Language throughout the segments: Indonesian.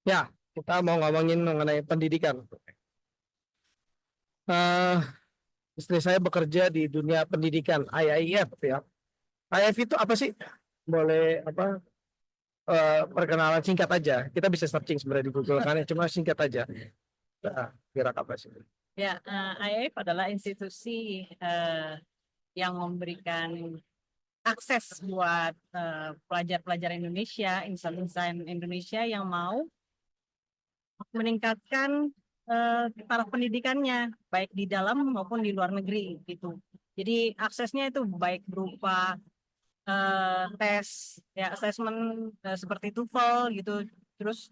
Ya, kita mau ngomongin mengenai pendidikan. Eh, Istri saya bekerja di dunia pendidikan, IIF ya. IIF itu apa sih? Boleh apa? Perkenalan singkat aja. Kita bisa searching sebenarnya di Google kan, ya, cuma singkat aja. Nah, kira apa sih? Ya, IAIF adalah institusi yang memberikan akses buat pelajar-pelajar Indonesia, insan-insan Indonesia yang mau meningkatkan taraf pendidikannya, baik di dalam maupun di luar negeri gitu. Jadi aksesnya itu baik berupa tes, ya assessment seperti TOEFL gitu, terus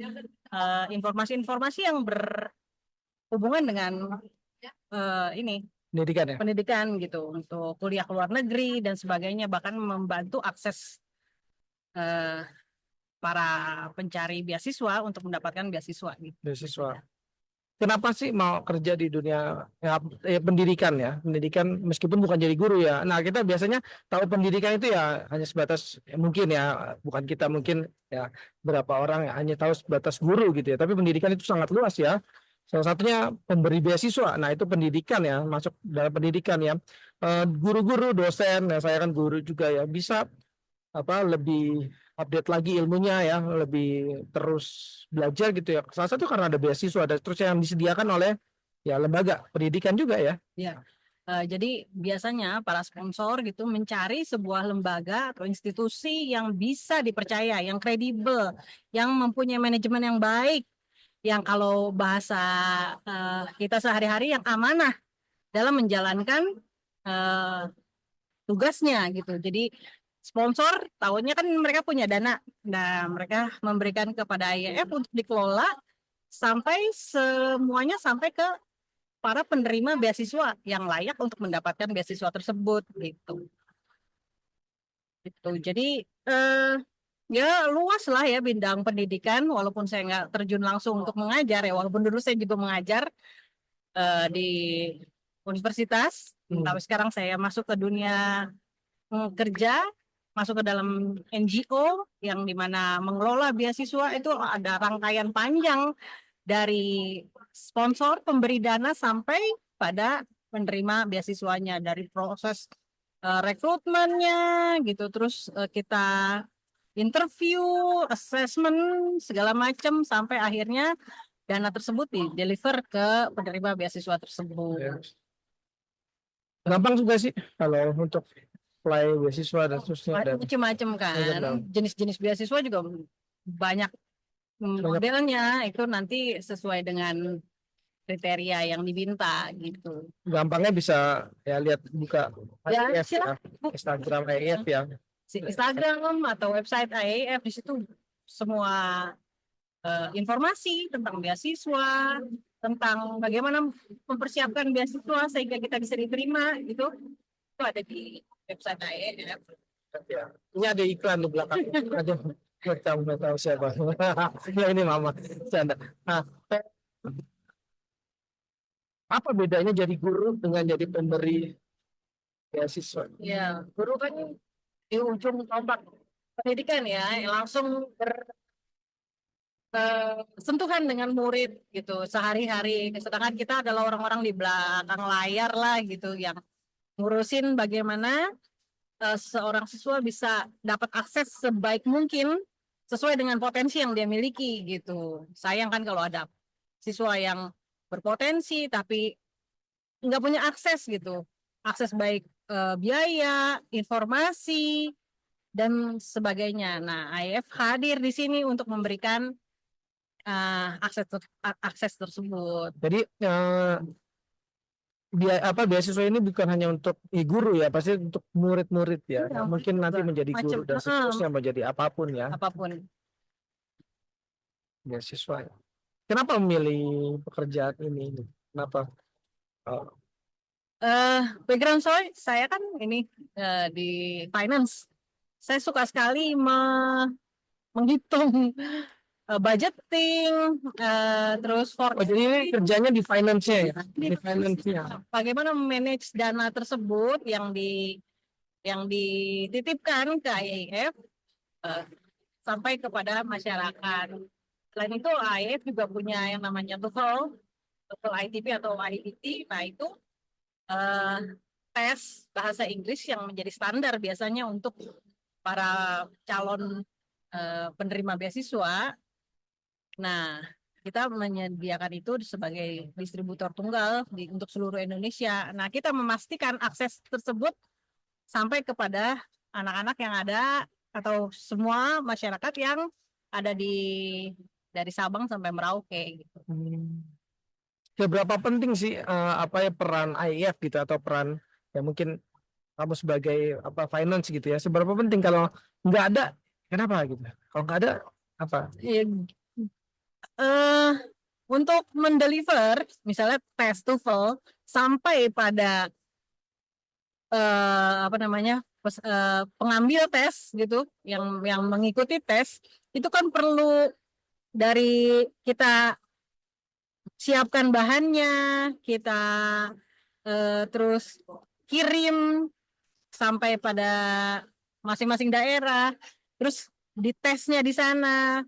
informasi-informasi yang berhubungan dengan ini Pendidikan ya. pendidikan gitu untuk kuliah ke luar negeri dan sebagainya, bahkan membantu akses eh, para pencari beasiswa untuk mendapatkan beasiswa gitu. Beasiswa. Kenapa sih mau kerja di dunia ya, pendidikan ya? Pendidikan meskipun bukan jadi guru ya. Nah, kita biasanya tahu pendidikan itu ya hanya sebatas ya, mungkin ya bukan kita mungkin ya berapa orang ya, hanya tahu sebatas guru gitu ya. Tapi pendidikan itu sangat luas ya. Salah satunya pemberi beasiswa. Nah, itu pendidikan ya, masuk dalam pendidikan ya. Guru-guru, dosen, ya saya kan guru juga ya, bisa apa lebih update lagi ilmunya ya, lebih terus belajar gitu ya. Salah satu karena ada beasiswa ada terus yang disediakan oleh ya lembaga pendidikan juga ya. Ya, jadi biasanya para sponsor gitu mencari sebuah lembaga atau institusi yang bisa dipercaya, yang kredibel, yang mempunyai manajemen yang baik, yang kalau bahasa kita sehari-hari yang amanah dalam menjalankan eh, tugasnya gitu. Jadi sponsor tahunya kan mereka punya dana. Nah, mereka memberikan kepada IAF untuk dikelola sampai semuanya sampai ke para penerima beasiswa yang layak untuk mendapatkan beasiswa tersebut gitu. Gitu. Jadi eh, ya luas lah ya bidang pendidikan, walaupun saya nggak terjun langsung untuk mengajar ya, walaupun dulu saya juga mengajar di universitas, tapi sekarang saya masuk ke dunia kerja, masuk ke dalam NGO yang dimana mengelola beasiswa. Itu ada rangkaian panjang dari sponsor, pemberi dana sampai pada penerima beasiswanya, dari proses rekrutmennya gitu, terus kita interview, assessment segala macam sampai akhirnya dana tersebut di deliver ke penerima beasiswa tersebut. Gampang juga sih kalau untuk apply beasiswa dan seterusnya dan Macam-macam kan, jenis-jenis beasiswa juga banyak banyak modelnya, itu nanti sesuai dengan kriteria yang diminta gitu. gampangnya bisa ya lihat buka Ya, IF ya, silakan Instagram IF ya. Instagram atau website IAF, di situ semua informasi tentang beasiswa, tentang bagaimana mempersiapkan beasiswa sehingga kita bisa diterima gitu. Itu ada di website IAF. Ya. Ini ada iklan di belakang. Ada nggak tahu siapa. Ya ini mama. Canda. Nah, apa bedanya jadi guru dengan jadi pemberi beasiswa? Ya, guru kan di ujung tombak pendidikan ya, yang langsung bersentuhan dengan murid gitu sehari-hari. Sedangkan kita adalah orang-orang di belakang layar lah gitu, yang ngurusin bagaimana seorang siswa bisa dapat akses sebaik mungkin sesuai dengan potensi yang dia miliki gitu. Sayang kan kalau ada siswa yang berpotensi tapi nggak punya akses gitu, akses baik biaya, informasi dan sebagainya. Nah, IF hadir di sini untuk memberikan akses tersebut. Jadi apa beasiswa ini bukan hanya untuk guru ya, pasti untuk murid-murid ya. Ya, Mungkin nanti menjadi macam guru dan seterusnya menjadi apapun ya apapun. beasiswa. Ya. Kenapa memilih pekerjaan ini? Kenapa? Oh, Background saya kan ini di finance. Saya suka sekali menghitung budgeting, terus oh, jadi ini kerjanya di finance-nya ya? Di forecast, finance-nya. bagaimana manage dana tersebut yang dititipkan ke IAF sampai kepada masyarakat. Selain itu AIF juga punya yang namanya TOEFL, TOEFL ITP atau IET. Nah itu eh, tes bahasa Inggris yang menjadi standar biasanya untuk para calon penerima beasiswa. Nah, kita menyediakan itu sebagai distributor tunggal untuk seluruh Indonesia. Nah, kita memastikan akses tersebut sampai kepada anak-anak yang ada atau semua masyarakat yang ada di dari Sabang sampai Merauke gitu. Seberapa penting sih apa ya peran IF gitu atau peran ya mungkin kamu sebagai apa finance gitu ya, seberapa penting kalau nggak ada kenapa gitu, kalau nggak ada apa? Ya, eh, untuk mendeliver misalnya tes TOEFL sampai pada apa namanya pengambil tes gitu yang mengikuti tes itu kan perlu dari kita siapkan bahannya, kita terus kirim sampai pada masing-masing daerah, terus ditesnya di sana,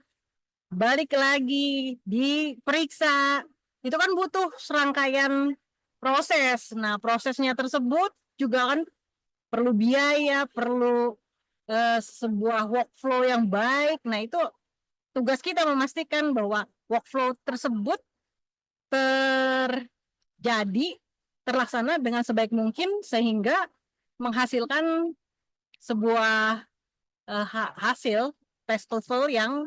balik lagi, diperiksa. Itu kan butuh serangkaian proses. Nah, prosesnya tersebut juga kan perlu biaya, perlu sebuah workflow yang baik. Nah, itu tugas kita memastikan bahwa workflow tersebut terjadi, terlaksana dengan sebaik mungkin sehingga menghasilkan sebuah hasil tes TOEFL yang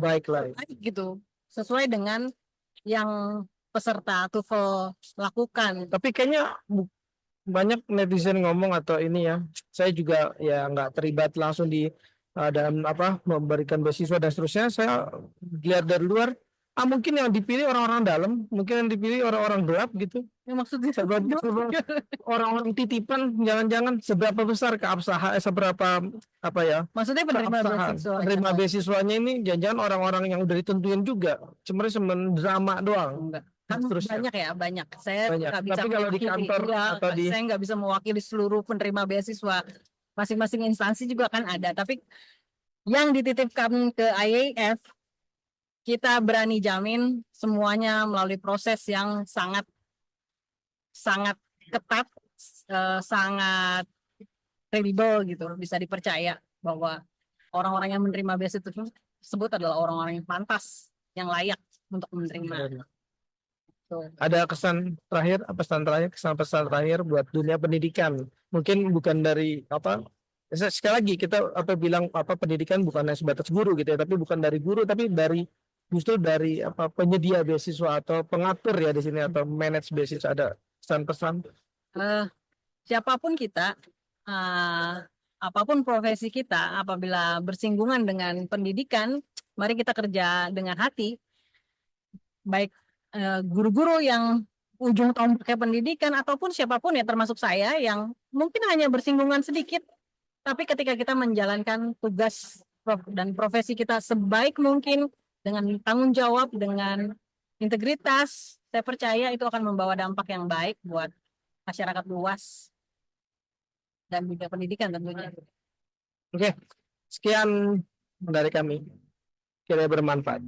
Baik lah. baik gitu, sesuai dengan yang peserta TOEFL lakukan. Tapi kayaknya banyak netizen ngomong atau ini ya, saya juga ya nggak terlibat langsung di dalam apa memberikan beasiswa dan seterusnya. Saya lihat dari luar, mungkin yang dipilih orang-orang dalam, mungkin yang dipilih orang-orang gelap gitu. Yang maksudnya Orang-orang titipan, jangan-jangan seberapa besar keabsahan, seberapa apa ya maksudnya penerima keabsahan beasiswa. penerima beasiswanya ini, jangan-jangan orang-orang yang udah ditentuin juga, sebenarnya cuma drama doang. Enggak. Kan Terusnya banyak ya, banyak. Saya banyak. nggak bisa Tapi kalau di mewakili, kantor atau di saya nggak bisa mewakili seluruh penerima beasiswa. Masing-masing instansi juga kan ada. Tapi yang dititipkan ke IAF, kita berani jamin semuanya melalui proses yang sangat sangat ketat, sangat kredibel gitu, bisa dipercaya bahwa orang-orang yang menerima beasiswa tersebut adalah orang-orang yang pantas, yang layak untuk menerima. Tuh. ada kesan terakhir, pesan terakhir, kesan-pesan terakhir buat dunia pendidikan. Mungkin bukan dari apa, sekali lagi kita apa bilang apa pendidikan bukan hanya sebatas guru gitu ya, tapi bukan dari guru, tapi dari justru dari apa penyedia beasiswa atau pengatur ya di sini atau manage beasiswa. Ada pesan-pesan? Eh, siapapun kita, apapun profesi kita, apabila bersinggungan dengan pendidikan, mari kita kerja dengan hati, baik guru-guru yang ujung tombaknya pendidikan ataupun siapapun ya termasuk saya yang mungkin hanya bersinggungan sedikit, tapi ketika kita menjalankan tugas dan profesi kita sebaik mungkin dengan tanggung jawab, dengan integritas, saya percaya itu akan membawa dampak yang baik buat masyarakat luas dan juga pendidikan tentunya. Oke, sekian dari kami, kira bermanfaat.